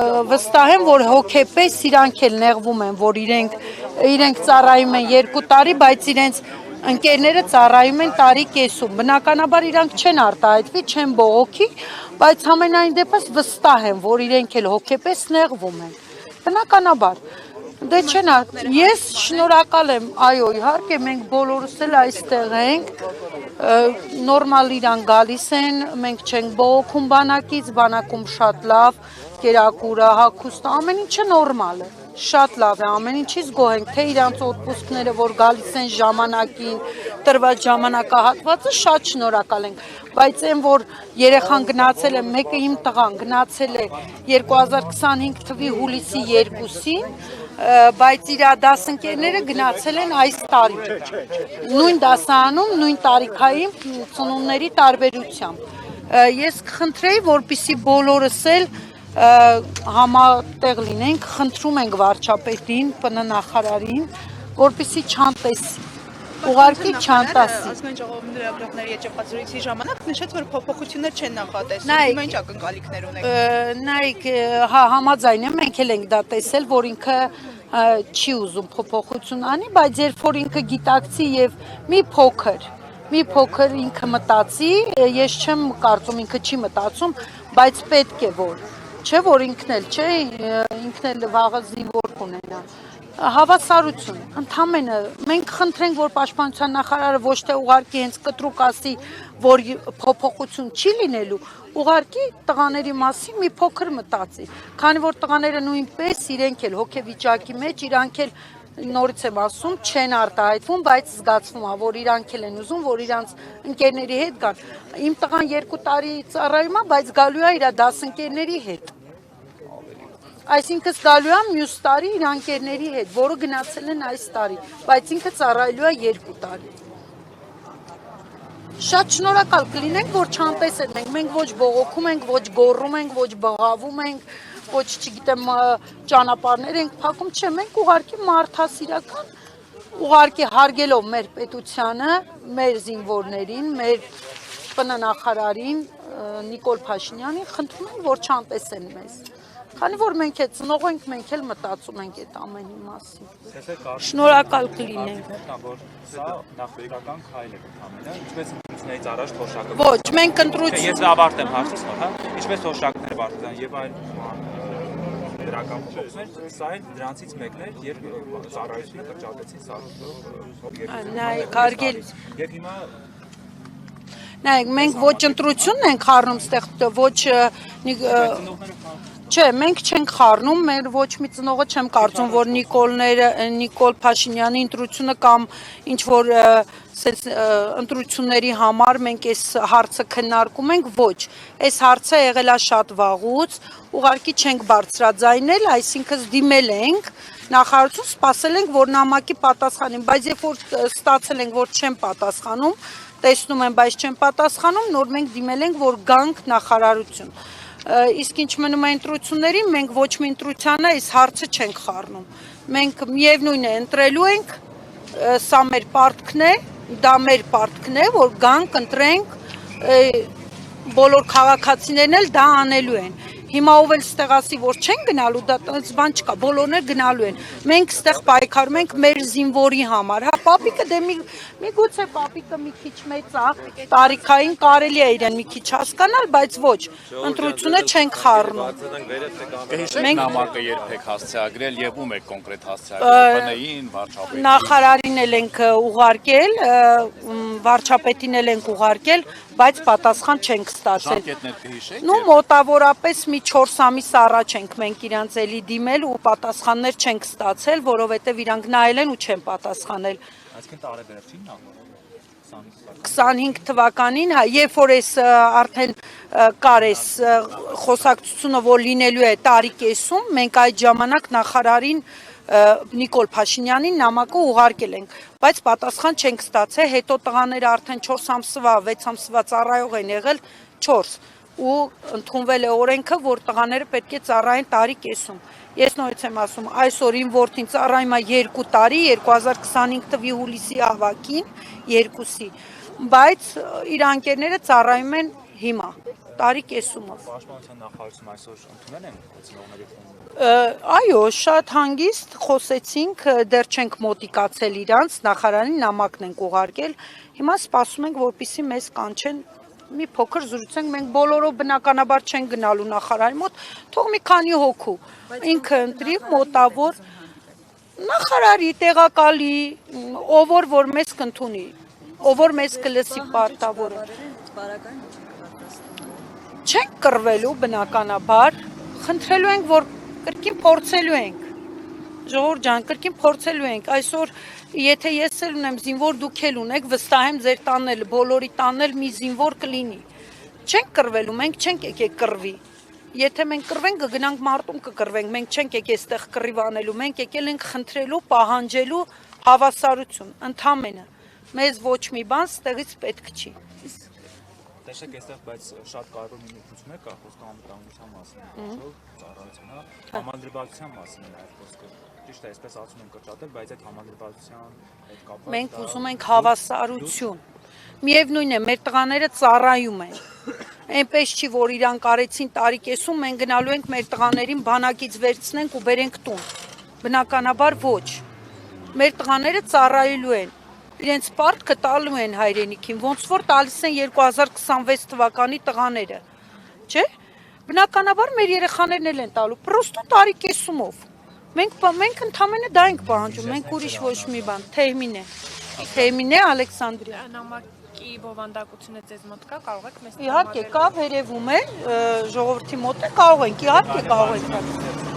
վստահ եմ, որ հոգեպես իրանք էլ նեղվում են, որ իրենք ծառայում են 2 տարի, բայց իրենց ընկերները ծառայում են տարի կեսում։ Բնականաբար իրանք չեն արտահայտվի, չեն բողոքի, բայց համենայն դեպս վստահ եմ, որ իրենք էլ հոգեպես նեղվում են։ Բնականաբար։ Դե չեն, ես շնորհակալ եմ, այո, իհարկե մենք բոլորս էլ այստեղ ենք, նորմալ իրան գալիս են, մենք չենք բողոքում բանակից, բանակում շատ լավ, կերակուրը, հագուստը, ամեն ինչը նորմալ է, շատ լավ է, ամեն ինչից գոհ ենք, թե իրանց օդպուսկները, որ գալիս են ժամանակին, տրված ժամանակահատվածը, շատ շնորհակալ ենք, բայց այն, որ երեխան գնացել է, մեկը իմ տղան գնացել է 2025 թվականի հուլիսի 2-ին, բայց իր դասընկերները գնացել են այս տարի, նույն դասարանում, նույն տարիքային ծնունդների տարբերությամբ։ Ես կխնդրեի, որպեսզի բոլորս էլ համատեղ լինենք, խնդրում ենք վարչապետին, ՊՆ նախարարին, որպեսզի չանտեսի, ուղղակի չանտասի։ Ազգային ժողովի լրագրողների եջախազրույցի ժամանակ նշեց, որ փոփոխություններ չեն նախատեսվում, ինչ ակնկալիքներ ունեք։ Նայեք, հա, համաձայն եմ, մենք էլ ենք դա տեսել, որ ինքը չի ուզում փոփոխություն անի, բայց երբ որ ինքը գիտակցի եւ մի փոքր ինքը մտածի, ես չեմ կարծում ինքը չի մտածում, բայց պետք է որ, չէ որ ինքն էլ վաղը զինվոր կունենա։ Հավասարություն, ընդամենը մենք խնդրենք, որ պաշտպանության նախարարը ոչ թե ուղարկի հենց կտրուկ ասի, որ փոփոխություն չի լինելու, ուղարկի տղաների մասին մի փոքր մտածի, քանի որ տղաները նույնպես իրենք էլ հոգեվիճակի մեջ, իրանք էլ նորից եմ ասում, չեն արտահայտվում, բայց զգացվում է, որ իրանք էլ են ուզում, որ իրանց ընկերների հետ գան։ Իմ տղան 2 տարի ծառայում է, բայց գալու է իր դասընկերների հետ։ Այսինքն գալու է մյուս տարի իր ընկերների հետ, որը գնացել են այս տարի, բայց ինքը ծառայելու է 2 տարի։ Շատ շնորհակալ կլինենք, որ չանտեսեն մենք ոչ բողոքում ենք, ոչ գոռում ենք, ոչ բղավում ենք, ոչ չգիտեմ ճանապարհներ ենք փակում, չէ, մենք ուղղակի մարդասիրական, ուղղակի հարգելով մեր պետությանը, մեր զինվորներին, մեր ՊՆ նախարարին Նիկոլ Փաշինյանին, խնդրում ենք, որ չանտեսեն մեզ։ Քանի որ մենք է ծնող ենք, մենք էլ մտածում ենք այդ ամենի մասին։ Շնորհակալ կլինենք։ Սա նախնական քայլ է ամենը, ինչպես ընտրություններից առաջ թոշակը։ Ոչ, մենք ընտրություն։ Ես ավարտեմ հարցս նոր, հա, ինչպես թոշակներ վարտան եւ այլ դրական փոխումներ, սա էլ դրանցից մեկն է, երբ ծառայությունը կրճատեցին սա։ Նայեք, հարգելի։ Եվ հիմա նայեք, մենք ոչ ընտրությունն ենք խառնում ստեղ, ոչ Չէ, մենք չենք խառնում, մեր ոչ մի ծնողը չեմ կարծում, որ Նիկոլ Փաշինյանի ընտրությունը կամ ինչ-որ ընտրությունների համար մենք այս հարցը քննարկում ենք, ոչ, այս հարցը եղել է շատ վաղուց, ուղղակի չենք բարձրաձայնել, այսինքն դիմել ենք, նախարարություն սպասել ենք, որ նամակի պատասխանին, բայց երբ որ ստացել ենք, որ չեն պատասխանում, տեսնում են, բայց չեն պատասխանում, նոր մենք դիմել ենք, որ գանք նախարարություն։ Իսկ ինչ մնում է ընտրություններին, մենք ոչ մի ընտրությանը այս հարցը չենք խառնում։ Մենք միևնույն է ընտրելու ենք, սա մեր պարտքն է, դա մեր պարտքն է, որ գանք ընտրենք, բոլոր քաղաքացիներն էլ դա անելու են։ Հիմա ով էլ ստեղ ասի, որ չեն գնալու, դա բան չկա, բոլորն էլ գնալու են։ Մենք ստեղ պայքարում ենք մեր զինվորի համար։ Հա, պապիկը դե միգուցե պապիկը մի քիչ մեծ է, տարիքային կարելի է իրեն մի քիչ հասկանալ, բայց ոչ, ընտրությունը չենք խառնում։ Կհիշեք նամակը երբեք հասցեագրել եւ ում եք կոնկրետ հասցեագրել, ՊՆ-ին, վարչապետին։ Նախարարին էլ ենք ուղարկել, վարչապետին էլ ենք ուղարկել, բայց պատասխան չենք ստացել։ Ժամկետներ կհիշեք։ Նու մոտավորապես մի 4 ամիս առաջ ենք մենք իրանց էլի դիմել ու պատասխաններ չենք ստացել, որովհետև իրանք նայել են ու չեն պատասխանել։ այսինքն տարեվերջին նա 25 թվականին, հա, երբ որ այս արդեն կար այս խոսակցությունը, որ լինելու է տարի կեսում, մենք այդ ժամանակ նախարարին Նիկոլ Փաշինյանին նամակը ուղարկել ենք, բայց պատասխան չենք ստացել, հետո տղաները արդեն 4 ամսվա, 6 ամսվա ծառայող են եղել, 4 ու ընդունվել է օրենքը, որ տղաները պետք է ծառայեն տարի կեսում։ Ես նորից եմ ասում, այսօր իմ որդին ծառայում է 2 տարի, 2025 թվականի հուլիսի ավագին, 2-ի, բայց իր ընկերները ծառայում են հիմա։ տարի կեսումով։ Պաշտպանության նախարարությունը այսօր ընդունել են ծնողների խումբը։ Այո, շատ հանգիստ խոսեցինք, դեռ չենք մոտիկացել իրանց, նախարարին նամակն ենք ուղարկել, հիմա սպասում ենք, որպեսզի մեզ կանչեն, մի փոքր զրուցենք, մենք բոլորով բնականաբար չենք գնալու նախարարի մոտ, թող մի քանի հոգու, ինքը ընտրի մոտավոր նախարարի, տեղակալի, ով որ մեզ կընդունի, ով որ մեզ կլսի պարտավորը։ Չենք կռվելու բնականաբար, խնդրելու ենք, որ կրկին փորձելու ենք, ժողովուրդ ջան, կրկին փորձելու ենք, այսօր եթե ես էլ ունեմ զինվոր, դուք էլ ունեք, վստահ եմ ձեր տանել, բոլորի տանել մի զինվոր կլինի, չենք կռվելու, մենք չենք եկեք կռվի, եթե մենք կռվենք, կգնանք մարտում կկռվենք, մենք չենք եկել այստեղ կռիվ անելու, մենք եկել ենք խնդրելու, պահանջելու հավասարություն, ընդամենը, մեզ ոչ մի բան ստեղից պետք չի։ Տեսեք, այստեղ բայց շատ կարևոր մի նշություն է կա, խոսքը անվտանգության մասին, ծառայության, համանդրբացության մասին է այդ խոսքը։ Ճիշտ է, այսպես ասում են կրճատել, բայց այդ համանդրբացության հետ կապված մենք ուզում ենք հավասարություն։ Միևնույն է, մեր տղաները ծառայում են։ Այնպես չի, որ իրանք արեցին տարիքեսում, մենք գնալու ենք մեր տղաներին բանակից վերցնենք ու բերենք տուն։ Բնականաբար ոչ։ Մեր տղաները ծառայելու են։ Իրենց պարտքը տալու են հայրենիքին, ոնց որ տալիս են 2026 թվականի տղաները, չէ՞։ Բնականաբար մեր երեխաներն էլ են տալու, պրոստո տարիքեսումով։ Մենք ընդամենը դա ենք պահանջում, մենք ուրիշ ոչ մի բան, Թեհմին է, Ալեքսանդրիա։ Նամակի բովանդակությունը ձեզ մոտ կա, կարող եք մեզ Իհարկե կա, վերևում է, ժողովրդի մոտ է, կարող ենք, իհարկե կարող ենք։